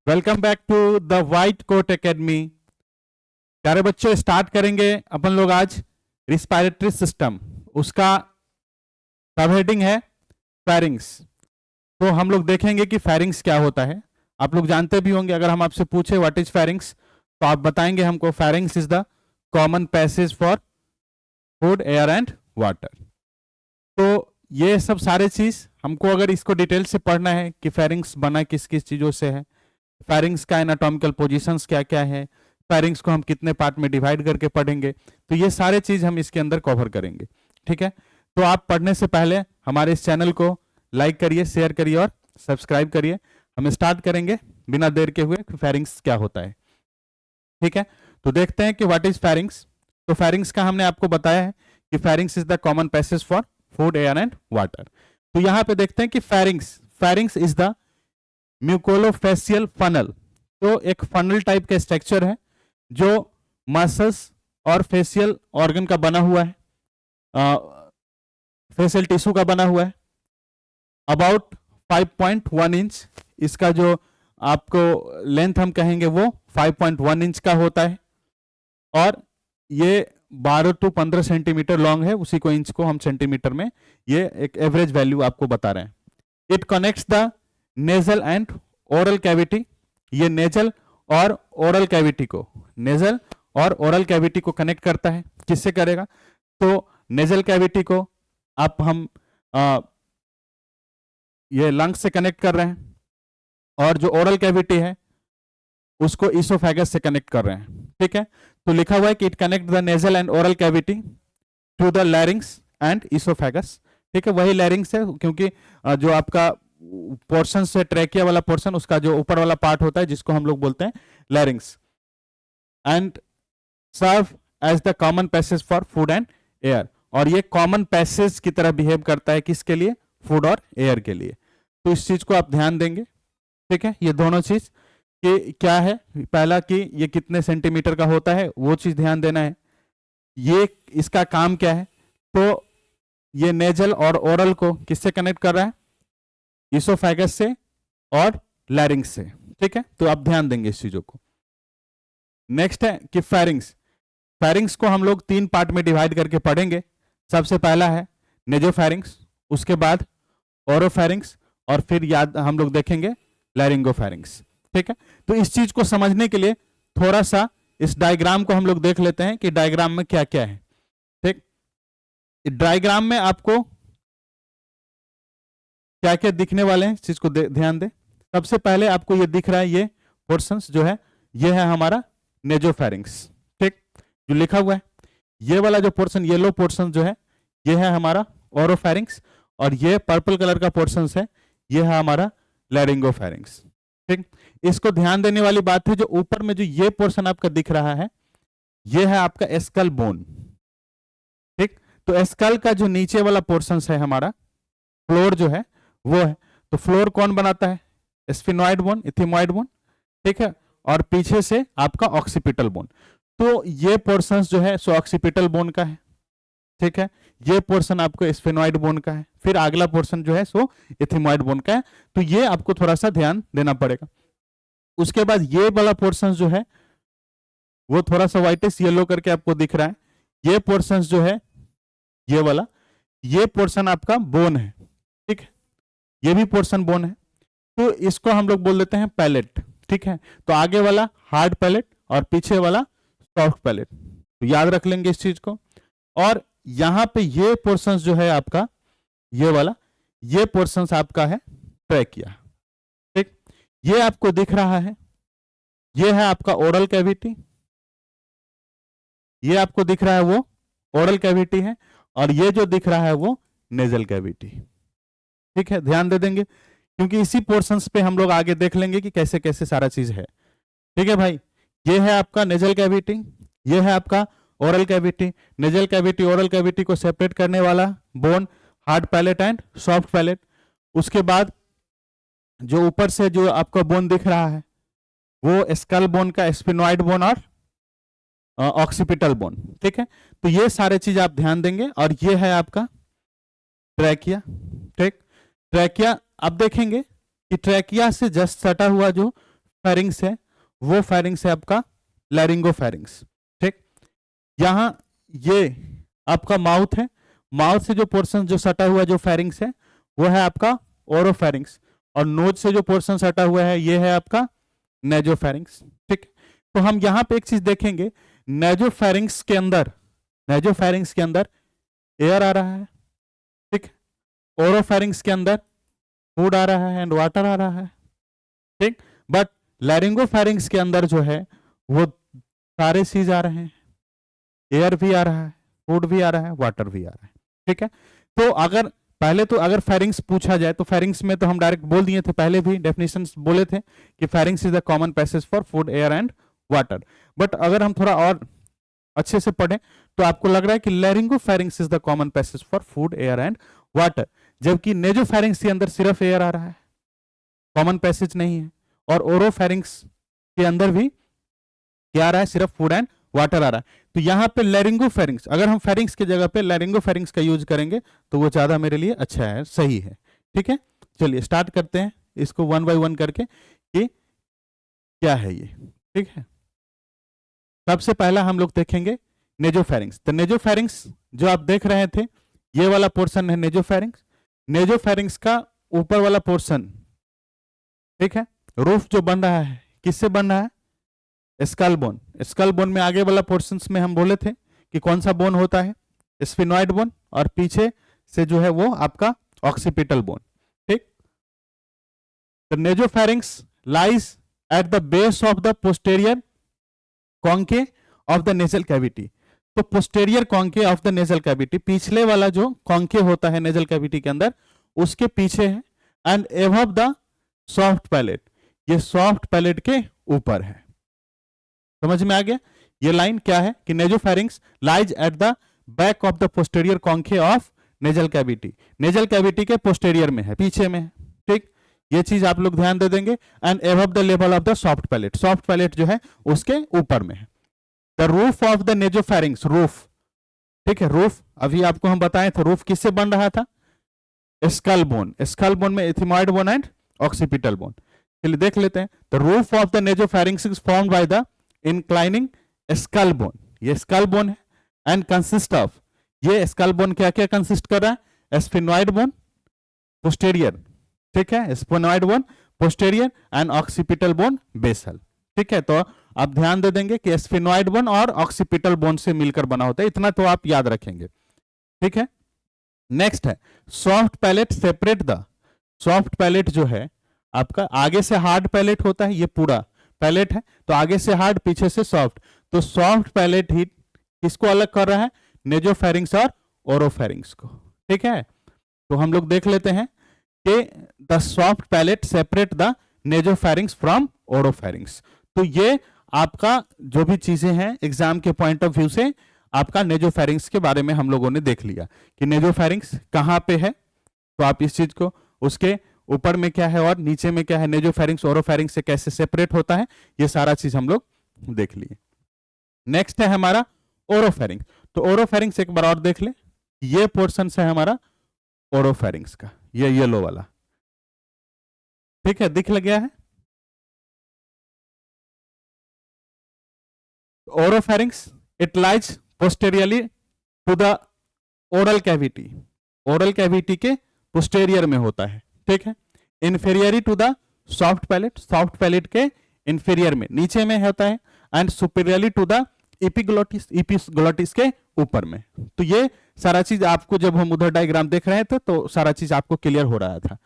Welcome back to the white coat academy. प्यारे बच्चों, start करेंगे अपन लोग आज रिस्पायरेटरी सिस्टम। उसका सब हेडिंग है फेरिंग्स। तो हम लोग देखेंगे कि फेरिंग्स क्या होता है। आप लोग जानते भी होंगे, अगर हम आपसे पूछे व्हाट इज फेरिंग्स तो आप बताएंगे हमको pharynx is the common passage for food, air and water. तो ये सब सारे चीज हमको अगर इसको डिटेल से पढ़ना है कि फेरिंग्स बना किस किस चीजों से है, फेरिंग्स का एनाटॉमिकल पोजीशंस क्या क्या है, फेरिंग्स को हम कितने पार्ट में डिवाइड करके पढ़ेंगे, तो ये सारे चीज हम इसके अंदर कवर करेंगे। ठीक है, तो आप पढ़ने से पहले हमारे इस चैनल को लाइक करिए, शेयर करिए और सब्सक्राइब करिए। हम स्टार्ट करेंगे बिना देर के हुए कि फेरिंग्स क्या होता है। ठीक है, तो देखते हैं कि व्हाट इज फेरिंग्स। तो फेरिंग्स का हमने आपको बताया है कि pharynx is the common passage for food, air and water. तो यहां पे देखते हैं कि फेरिंग्स इज द म्यूकोलोफेशियल फनल। तो एक फनल टाइप का स्ट्रक्चर है जो मसल्स और फेशियल ऑर्गन का बना हुआ है, फेशियल टिश्यू का बना हुआ है। अबाउट 5.1 इंच इसका जो आपको लेंथ हम कहेंगे वो 5.1 इंच का होता है, और ये 12 to 15 सेंटीमीटर लॉन्ग है। उसी को इंच को हम सेंटीमीटर में, ये एक एवरेज वैल्यू आपको बता रहे हैं। It connects the nasal and oral cavity. ये नेजल और ओरल कैविटी को, नेजल और ओरल कैविटी को कनेक्ट करता है। किससे करेगा? तो नेजल कैविटी को आप हम ये लंग्स से कनेक्ट कर रहे हैं, और जो ओरल कैविटी है उसको इसोफेगस से कनेक्ट कर रहे हैं। ठीक है, तो लिखा हुआ है कि it connect the nasal and oral cavity to the larynx and oesophagus. ठीक है, वही लैरिंग्स है, क्योंकि जो आपका पोर्शन से ट्रैकिया वाला पोर्शन, उसका जो ऊपर वाला पार्ट होता है जिसको हम लोग बोलते हैं larynx, and serve as the common passage for food and air. और ये कॉमन पैसेज की तरह बिहेव करता है, किसके लिए? फूड और एयर के लिए। तो इस चीज को आप ध्यान देंगे। ठीक है, ये दोनों चीज कि क्या है, पहला कि ये कितने सेंटीमीटर का होता है वो चीज ध्यान देना है। ये इसका काम क्या है, तो ये नेजल और ओरल को किससे कनेक्ट कर रहा है? इसोफेगस से और लैरिंग्स से। ठीक है, तो आप ध्यान देंगे इस चीजों को। नेक्स्ट है कि फेरिंग्स को हम लोग 3 पार्ट में डिवाइड करके पढ़ेंगे। सबसे पहला है नेजोफेरिंग्स, उसके बाद ओरोफेरिंग्स, और फिर याद हम लोग देखेंगे लैरिंगोफेरिंग्स। ठीक है, तो इस चीज को समझने के लिए थोड़ा सा इस डायग्राम को हम लोग देख लेते हैं कि डायग्राम में क्या क्या है। ठीक, डायग्राम में आपको क्या क्या दिखने वाले हैं, इस चीज को ध्यान दें। सबसे पहले आपको ये दिख रहा है, ये पोर्शंस जो है ये है हमारा नेजोफेरिंग्स। ठीक, जो लिखा हुआ है ये वाला जो पोर्शन, येलो पोर्शन जो है ये है हमारा ओरोफेरिंग्स, और ये पर्पल कलर का पोर्शन है ये है हमारा लैरिंगोफेरिंग्स। ठीक, इसको ध्यान देने वाली बात है, जो ऊपर में जो ये पोर्शन आपका दिख रहा है ये है आपका एस्कल बोन। ठीक, तो एस्कल का जो नीचे वाला पोर्शन है हमारा फ्लोर जो है वो है, तो फ्लोर कौन बनाता है? Sphenoid bone, ethmoid bone. ठीक है, और पीछे से आपका ऑक्सीपिटल बोन। तो ये पोर्शन जो है सो ऑक्सीपिटल बोन का है। ठीक है, ये पोर्शन आपको स्फिनॉइड बोन का है, फिर अगला पोर्शन जो है सो इथिमॉइड बोन का है। तो ये आपको थोड़ा सा ध्यान देना पड़ेगा। उसके बाद ये वाला पोर्शन जो है वो थोड़ा सा व्हाइटिश येलो करके आपको दिख रहा है, ये पोर्शन जो है ये वाला, ये पोर्शन आपका बोन है। ठीक है, ये भी पोर्शन बोन है, तो इसको हम लोग बोल देते हैं पैलेट। ठीक है, तो आगे वाला हार्ड पैलेट और पीछे वाला सॉफ्ट पैलेट, तो याद रख लेंगे इस चीज को। और यहां पे ये पोर्शन जो है आपका, ये वाला, ये पोर्शन आपका है ट्रैकिया। ठीक, ये आपको दिख रहा है, ये है आपका ओरल कैविटी, ये आपको दिख रहा है वो ओरल कैविटी है, और ये जो दिख रहा है वो नेजल कैविटी। ठीक है, ध्यान दे देंगे, क्योंकि इसी पोर्शंस पे हम लोग आगे देख लेंगे कि कैसे कैसे सारा चीज है। ठीक है भाई, ये है आपका नेजल कैविटी, ये है आपका oral cavity. Nasal cavity oral cavity को सेपरेट करने वाला bone hard palate and soft palate. उसके बाद जो ऊपर से जो आपका बोन दिख रहा है वो स्कल बोन का स्फिनॉइड बोन और ऑक्सीपिटल बोन। ठीक है, तो ये सारे चीज आप ध्यान देंगे। और ये है आपका ट्रैकिया। ठीक, ट्रैकिया अब देखेंगे कि ट्रैकिया से जस्ट सटा हुआ जो फेरिंग्स है वो फेरिंग्स है आपका लैरिंगोफेरिंग्स। ठीक, यहां ये आपका माउथ है, माउथ से जो पोर्शन जो सटा हुआ जो फेरिंग्स है वो है आपका ओरोफेरिंग्स, और नोज से जो पोर्शन सटा हुआ है ये है आपका नेजोफेरिंग्स। ठीक, तो हम यहां पे एक चीज देखेंगे, नेजोफेरिंग्स के अंदर, नेजोफेरिंग्स के अंदर एयर आ रहा है, ठीक, ओरोफेरिंग्स के अंदर फूड आ रहा है एंड वाटर आ रहा है। ठीक, बट लैरिंगोफेरिंग्स के अंदर जो है वो सारे चीज आ रहे हैं, एयर भी आ रहा है, फूड भी आ रहा है, वाटर भी आ रहा है। ठीक है, तो अगर पहले तो अगर फेरिंग्स पूछा जाए तो फेरिंग्स में तो हम डायरेक्ट बोल दिए थे, पहले भी डेफिनेशंस बोले थे कि pharynx is the common passage for food, air and water. But अगर हम थोड़ा और अच्छे से पढ़ें तो आपको लग रहा है कि laryngopharynx is the common passage for food, air and water, जबकि नेजोफेरिंग्स के अंदर सिर्फ एयर आ रहा है, कॉमन पैसेज नहीं है, और ओरोफेरिंग्स के अंदर भी क्या आ रहा है, सिर्फ फूड एंड वाटर आ रहा है। तो यहां पे लैरिंगोफेरिंग्स, अगर हम फेरिंग्स की जगह पे लैरिंगोफेरिंग्स का यूज करेंगे तो वो ज्यादा मेरे लिए अच्छा है, सही है। ठीक है, चलिए स्टार्ट करते हैं इसको वन बाय वन करके कि क्या है ये। ठीक है, सबसे पहला हम लोग देखेंगे नेजोफेरिंग्स। तो नेजोफेरिंग्स जो आप देख रहे थे ये वाला पोर्शन है नेजोफेरिंग्स। नेजोफेरिंग्स का ऊपर वाला पोर्शन, ठीक है, रूफ जो बन रहा है किससे बन रहा है, स्कल बोन। स्कल बोन में आगे वाला पोर्शंस में हम बोले थे कि कौन सा बोन होता है, स्फिनॉइड बोन, और पीछे से जो है वो आपका ऑक्सीपिटल बोन। ठीक, तो nasopharynx lies at the base of the posterior conchae of the nasal cavity. तो posterior conchae of the nasal cavity, पिछले वाला जो कॉन्के होता है नेजल कैविटी के अंदर उसके पीछे है, and above the soft palette, ये सॉफ्ट पैलेट के ऊपर है। समझ में आ गया, ये लाइन क्या है कि nasopharynx lies at the back of the posterior conchae of nasal cavity, nasal cavity के पोस्टेरियर में है, पीछे में है। ठीक, ये चीज आप लोग ध्यान दे देंगे, and above the level of the soft palate, soft palette जो है उसके ऊपर में है। The roof of the nasopharynx, roof, ठीक है, रूफ अभी आपको हम बताए थे रूफ किससे बन रहा था, स्कल बोन, स्कल बोन में एथिमॉइड बोन एंड ऑक्सीपिटल बोन। चलिए देख लेते हैं, the roof of the nasopharynx is formed by the inclining skull bone, ये स्कल बोन है, एंड कंसिस्ट ऑफ, ये स्कल बोन क्या क्या कंसिस्ट कर रहा है, स्फिनॉइड बोन पोस्टेरियर, ठीक है, sphenoid bone posterior and occipital bone basal. ठीक है, तो आप ध्यान दे देंगे कि स्फिनॉइड बोन और ऑक्सीपिटल बोन से मिलकर बना होता है, इतना तो आप याद रखेंगे। ठीक है, नेक्स्ट है soft palate separate the, soft palette जो है आपका आगे से हार्ड पैलेट होता है, ये पूरा पैलेट है, तो आगे से हार्ड पीछे से सॉफ्ट, तो सॉफ्ट पैलेट ही किसको अलग कर रहा है, नेजोफेरिंग्स और ओरोफेरिंग्स को। ठीक है, तो हम लोग देख लेते हैं कि the soft palette separate the nasopharynx from oropharynx. तो ये आपका जो भी चीजें हैं एग्जाम के पॉइंट ऑफ व्यू से आपका नेजोफेरिंग्स के बारे में हम लोगों ने देख लिया कि नेजोफेरिंग्स कहां पे है, तो आप इस चीज को, उसके ऊपर में क्या है और नीचे में क्या है, नेजोफेरिंग्स ओरोफेरिंग्स से कैसे सेपरेट होता है, ये सारा चीज हम लोग देख लिए। नेक्स्ट है हमारा ओरोफेरिंग्स। तो ओरोफेरिंग्स एक बार और देख ले, ये पोर्शन है हमारा ओरोफेरिंग्स का, ये येलो वाला, ठीक है, दिख लग गया है। Oropharynx it lies posteriorly to the oral cavity, oral cavity के पोस्टेरियर में होता है। ठीक है, inferiorly to the soft palate, soft palate के इंफीरियर में नीचे में होता है, and superiorly to the epiglottis, epiglottis के ऊपर में। तो ये सारा चीज आपको जब हम उधर डायग्राम देख रहे थे तो सारा चीज आपको क्लियर हो रहा था।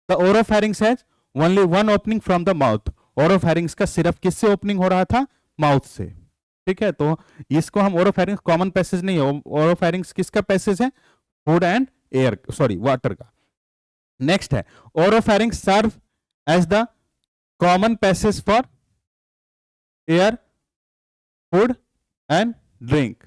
The oropharynx has only one opening from the mouth, oropharynx का सिर्फ किससे ओपनिंग हो रहा था, माउथ से। ठीक है, तो इसको हम ओरोफेरिंग्स कॉमन पैसेज नहीं है, ओरोफेरिंग्स किसका पैसेज है, food and air, sorry water का। नेक्स्ट है oropharynx serve as the common passage for air, food and drink.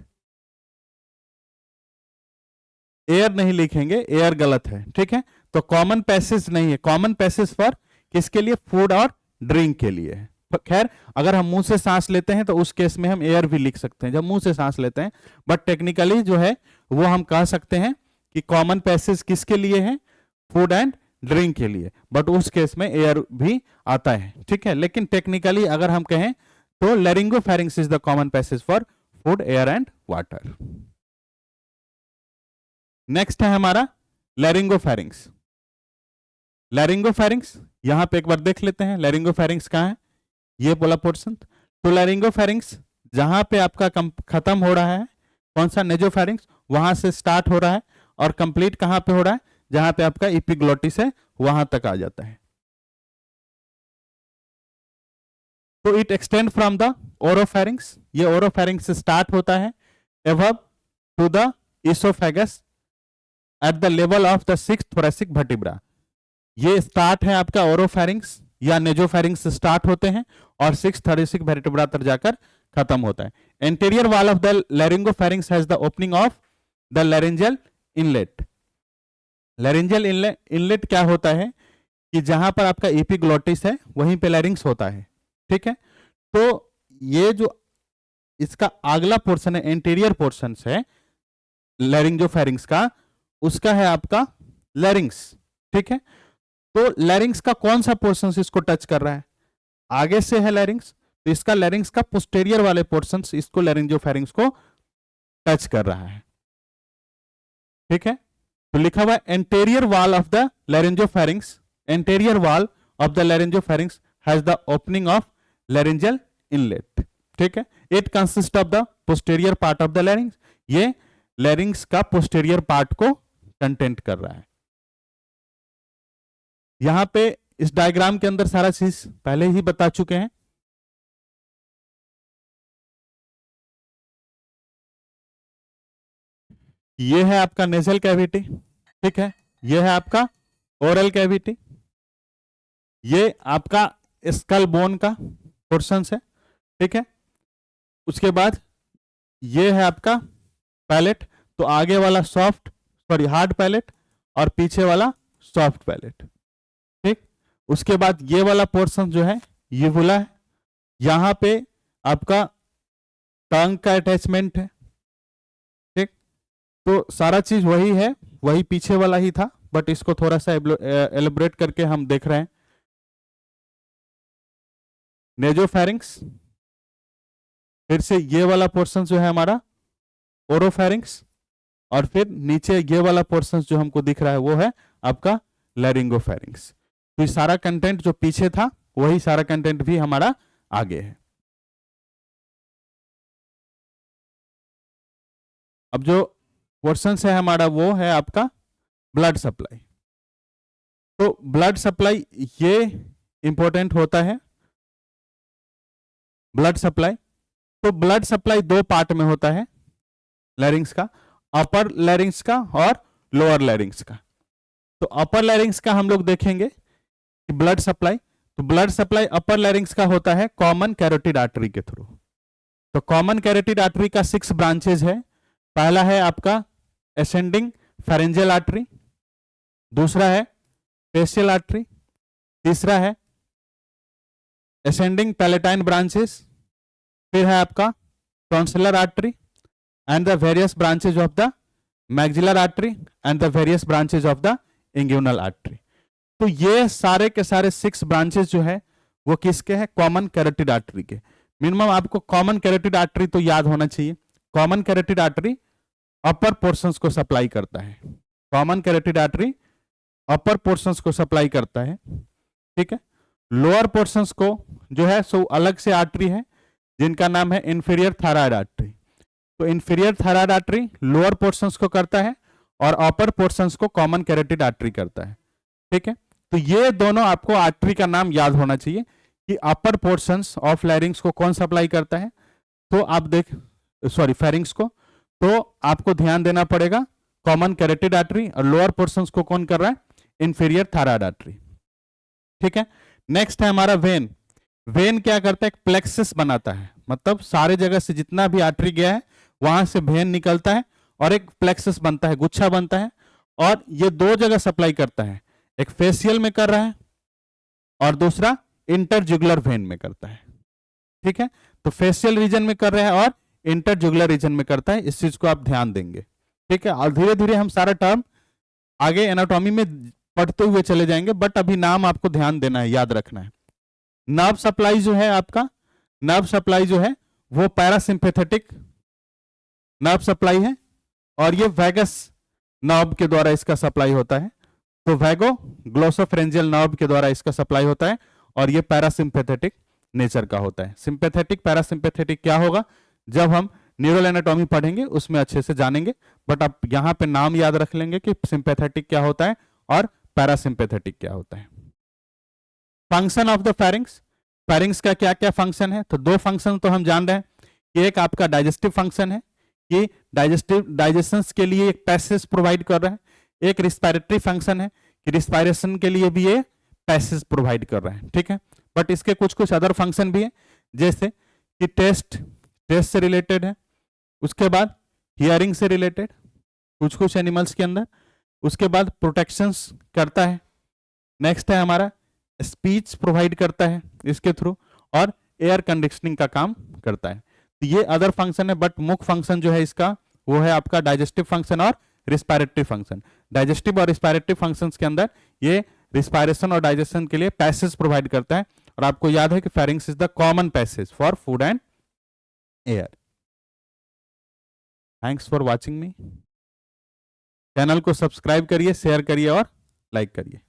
Air नहीं लिखेंगे, एयर गलत है। ठीक है, तो कॉमन पैसेज नहीं है, कॉमन पैसेज फॉर किसके लिए, फूड और ड्रिंक के लिए है। खैर अगर हम मुंह से सांस लेते हैं तो उस केस में हम एयर भी लिख सकते हैं जब मुंह से सांस लेते हैं, बट टेक्निकली जो है वो हम कह सकते हैं कि कॉमन पैसेज किसके लिए है, फूड एंड ड्रिंक के लिए, बट उस केस में एयर भी आता है, ठीक है। लेकिन टेक्निकली अगर हम कहें तो laryngopharynx is the common passage for food, air and water. Next है हमारा लैरिंगोफैरिंक्स। लैरिंगोफैरिंक्स यहां पे एक बार देख लेते हैं, लैरिंगोफैरिंक्स कहां है, ये वाला पोर्शन। तो लैरिंगोफैरिंक्स जहां पे आपका खत्म हो रहा है, कौन सा, नेजोफैरिंक्स, वहां से स्टार्ट हो रहा है, और कंप्लीट कहां पे हो रहा है, जहां पे आपका एपिग्लोटिस है वहां तक आ जाता है। तो it extend from the oropharynx, ये ओरोफैरिंक्स से स्टार्ट होता है above to the oesophagus at the level of the sixth thoracic vertebra. ये स्टार्ट है आपका ओरोफैरिंक्स या नेजोफैरिंक्स से स्टार्ट होते हैं और सिक्स्थ थोरैसिक वर्टिब्रा तक जाकर खत्म होता है। Anterior wall of the laryngopharynx has the opening of the laryngeal inlet. Laryngeal inlet क्या होता है कि जहां पर आपका एपिग्लोटिस है वहीं पे लैरिंग्स होता है, ठीक है। तो ये जो इसका अगला पोर्शन है, एंटीरियर पोर्शन है लैरिंगोफैरिंक्स का, उसका है आपका लैरिंग्स, ठीक है। तो लैरिंग्स का कौन सा पोर्शन इसको टच कर रहा है, आगे से है लैरिंग्स, तो इसका लैरिंग्स का पोस्टेरियर वाले पोर्शन इसको लैरिंगोफैरिंक्स को टच कर रहा है, ठीक है। तो लिखा हुआ है anterior wall of the laryngopharynx, anterior wall of the laryngopharynx has the opening of laryngeal inlet, ठीक है। It consist of the posterior part of the larynx, ये लैरिंग्स का पोस्टेरियर पार्ट को कंटेंट कर रहा है। यहां पे इस डायग्राम के अंदर सारा चीज पहले ही बता चुके हैं। ये है आपका नेजल कैविटी, ठीक है। ये है आपका ओरल कैविटी, ये आपका स्कल बोन का पोर्शन है, ठीक है। उसके बाद ये है आपका पैलेट, तो आगे वाला हार्ड पैलेट और पीछे वाला सॉफ्ट पैलेट, ठीक। उसके बाद ये वाला पोर्शन जो है यूवुला है, यहां पे आपका टंग का अटैचमेंट है, ठीक। तो सारा चीज वही है, वही पीछे वाला ही था, बट इसको थोड़ा सा एलिब्रेट करके हम देख रहे हैं। नेजोफैरिंक्स, फिर से ये वाला पोर्शन जो है हमारा ओरोफैरिंक्स, और फिर नीचे ये वाला पोर्शन जो हमको दिख रहा है वो है आपका लैरिंगोफैरिंक्स। तो ये सारा कंटेंट जो पीछे था वही सारा कंटेंट भी हमारा आगे है। अब जो पोर्शन है हमारा वो है आपका ब्लड सप्लाई। तो ब्लड सप्लाई ये इंपॉर्टेंट होता है। ब्लड सप्लाई, तो ब्लड सप्लाई दो पार्ट में होता है लैरिंग्स का, अपर लैरिंग्स का और लोअर लैरिंग्स का। तो अपर लैरिंग्स का हम लोग देखेंगे कि ब्लड सप्लाई, तो ब्लड सप्लाई अपर लैरिंग्स का होता है कॉमन कैरोटिड आर्टरी के थ्रू। तो कॉमन कैरोटिड आर्टरी का 6 ब्रांचेज है। पहला है आपका एसेंडिंग फेरेंजियल आर्टरी, दूसरा है फेशियल आर्टरी, तीसरा है एसेंडिंग पैलेटाइन ब्रांचेस, फिर है आपका tonsillar artery and the various branches of the maxillary artery and the various branches of the inguinal artery. तो ये सारे के सारे 6 ब्रांचेस जो है वो किसके हैं, कॉमन कैरोटिड आर्टरी के। मिनिमम आपको कॉमन कैरोटिड आर्टरी तो याद होना चाहिए। कॉमन कैरोटिड आर्टरी अपर पोर्शंस को सप्लाई करता है, कॉमन कैरोटिड आर्टरी अपर पोर्शंस को सप्लाई करता है, ठीक है। लोअर पोर्शंस को जो है सो अलग से आर्टरी है जिनका नाम है इंफीरियर थायराइड आर्टरी। तो inferior thyroid artery lower portions को करता है और अपर पोर्शंस को कॉमन कैरोटिड आर्टरी करता है, ठीक है। तो ये दोनों आपको आर्टरी का नाम याद होना चाहिए कि अपर पोर्शंस ऑफ लैरिंग्स को कौन सप्लाई करता है। तो आप फेरिंग्स को, तो आपको ध्यान देना पड़ेगा कॉमन कैरोटिड आर्टरी, और लोअर पोर्शंस को कौन कर रहा है, इंफीरियर थायराइड आर्टरी, ठीक है। नेक्स्ट है हमारा वेन। वेन क्या करता है, एक प्लेक्सस बनाता है, मतलब सारे जगह से जितना भी आर्टरी गया है वहां से वेन निकलता है और एक प्लेक्सस बनता है, गुच्छा बनता है, और ये दो जगह सप्लाई करता है, एक फेशियल में कर रहा है और दूसरा इंटरजुगुलर वेन में करता है, ठीक है। तो फेशियल रीजन में कर रहा है और इंटरजुगुलर रीजन में करता है, इस चीज को आप ध्यान देंगे, ठीक है। और धीरे धीरे हम सारा टर्म आगे एनाटॉमी में पढ़ते हुए चले जाएंगे, बट अभी नाम आपको ध्यान देना है, याद रखना है। नर्व सप्लाई जो है आपका, नर्व सप्लाई जो है वो पैरासिम्पेथेटिक नर्व सप्लाई है, और ये वैगस नर्व के द्वारा इसका सप्लाई होता है। तो वैगो ग्लोसोफरेंजियल नर्व के द्वारा इसका सप्लाई होता है, और ये पैरासिम्पेथेटिक नेचर का होता है। सिंपैथेटिक पैरासिम्पेथेटिक क्या होगा जब हम न्यूरल एनाटॉमी पढ़ेंगे उसमें अच्छे से जानेंगे, बट आप यहां पे नाम याद रख लेंगे कि सिंपैथेटिक क्या होता है और पैरासिम्पेथेटिक क्या होता है। Function of the pharynx, pharynx का क्या क्या फंक्शन है? तो दो फंक्शन तो हम जान रहे हैं कि एक आपका डाइजेस्टिव फंक्शन है, ये डाइजेशन के लिए एक पैसेज प्रोवाइड कर रहा है। एक रिस्पायरेटरी फंक्शन है कि रिस्पायरेशन के लिए भी ये पैसेज प्रोवाइड कर रहा है, ठीक है। बट इसके कुछ कुछ अदर फंक्शन भी है, जैसे कि टेस्ट से रिलेटेड है, उसके बाद हियरिंग से रिलेटेड कुछ कुछ एनिमल्स के अंदर, उसके बाद प्रोटेक्शंस करता है, नेक्स्ट है हमारा स्पीच प्रोवाइड करता है इसके थ्रू, और एयर कंडीशनिंग का काम करता है। तो ये अदर फंक्शन है, बट मुख्य फंक्शन जो है इसका वो है आपका डाइजेस्टिव फंक्शन और रिस्पायरेटरी फंक्शन। डाइजेस्टिव और रिस्पायरेटरी फंक्शंस के अंदर ये रिस्पायरेशन और डाइजेशन के लिए पैसेज प्रोवाइड करता है, और आपको याद है कि pharynx is the common passage for food and air. Thanks for watching me. Channel को सब्सक्राइब करिए, शेयर करिए और लाइक करिए।